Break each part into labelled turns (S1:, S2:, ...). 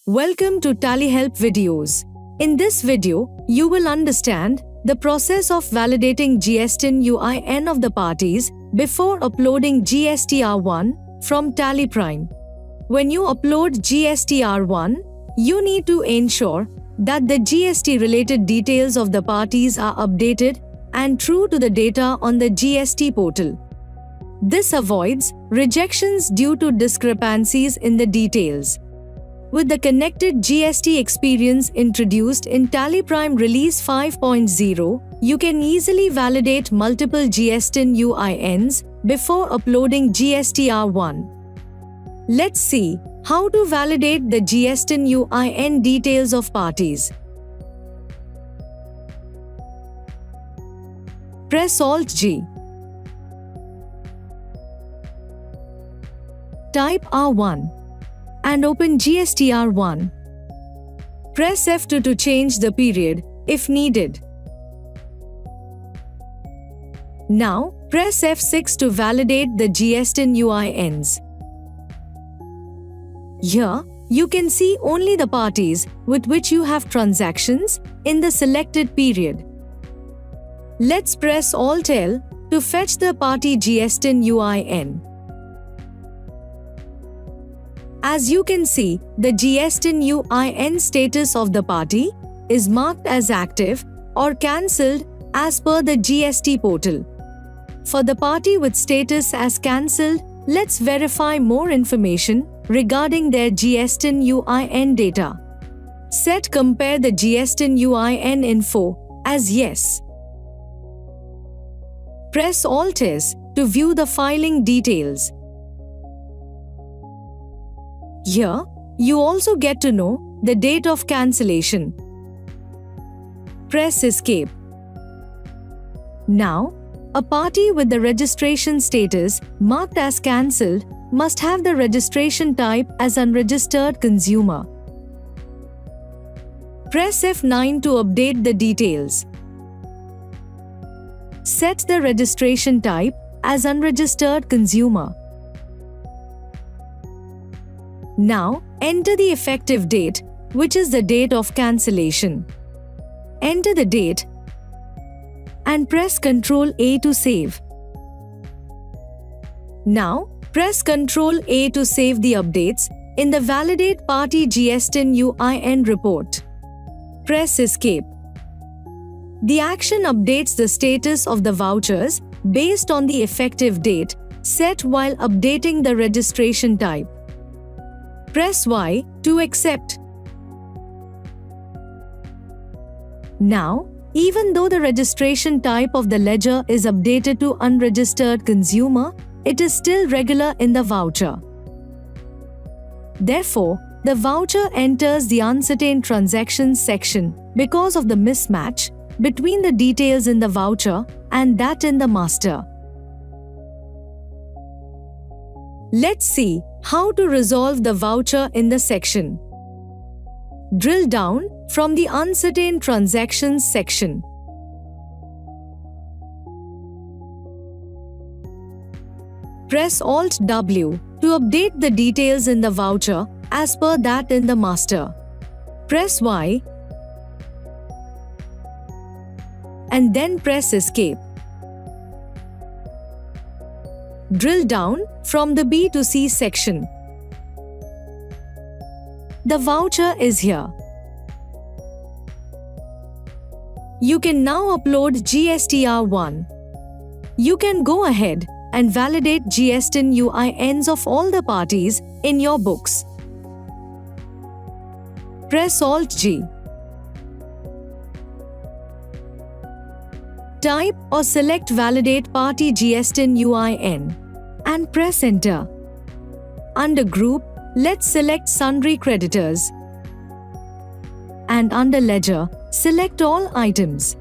S1: Welcome to TallyHelp videos. In this video, you will understand the process of validating GSTIN UIN of the parties before uploading GSTR1 from TallyPrime. When you upload GSTR1, you need to ensure that the GST-related details of the parties are updated and true to the data on the GST portal. This avoids rejections due to discrepancies in the details. With the connected GST experience introduced in TallyPrime Release 5.0, you can easily validate multiple GSTIN UINs before uploading GSTR1. Let's see how to validate the GSTIN UIN details of parties. Press Alt-G. Type R1 and open GSTR1. Press F2 to change the period if needed. Now, press F6 to validate the GSTIN UINs. Here, you can see only the parties with which you have transactions in the selected period. Let's press Alt-L to fetch the party GSTIN UIN. As you can see, the GSTIN UIN status of the party is marked as active or cancelled as per the GST portal. For the party with status as cancelled, let's verify more information regarding their GSTIN UIN data. Set Compare the GSTIN UIN info as Yes. Press Alt-S to view the filing details. Here, you also get to know the date of cancellation. Press Escape. Now, a party with the registration status marked as cancelled must have the registration type as unregistered consumer. Press F9 to update the details. Set the registration type as unregistered consumer. Now, enter the effective date, which is the date of cancellation. Enter the date and press Ctrl-A to save. Now, press Ctrl-A to save the updates in the Validate Party GSTIN UIN report. Press Escape. The action updates the status of the vouchers based on the effective date set while updating the registration type. Press Y to accept. Now, even though the registration type of the ledger is updated to unregistered consumer, it is still regular in the voucher. Therefore, the voucher enters the uncertain transactions section because of the mismatch between the details in the voucher and that in the master. Let's see how to resolve the voucher in the section. Drill down from the Uncertain Transactions section. Press Alt-W to update the details in the voucher as per that in the master. Press Y and then press Escape. Drill down from the B to C section. The voucher is here. You can now upload GSTR1. You can go ahead and validate GSTIN UINs of all the parties in your books. Press Alt-G. Type or select Validate Party GSTIN UIN and press Enter. Under Group, let's select Sundry Creditors. And under Ledger, select all items.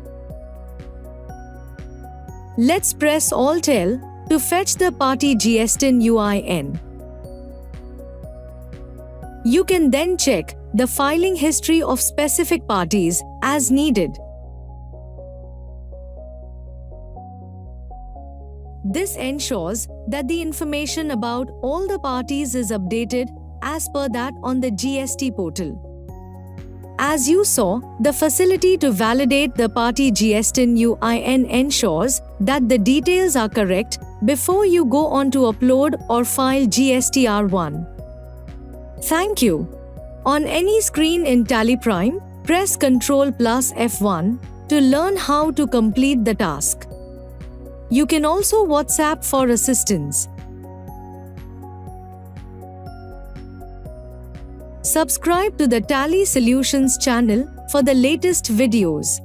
S1: Let's press Alt-L to fetch the party GSTIN UIN. You can then check the filing history of specific parties as needed. This ensures that the information about all the parties is updated as per that on the GST portal. As you saw, the facility to validate the party GSTIN UIN ensures that the details are correct before you go on to upload or file GSTR1. Thank you. On any screen in Tally Prime, press Ctrl plus F1 to learn how to complete the task. You can also WhatsApp for assistance. Subscribe to the Tally Solutions channel for the latest videos.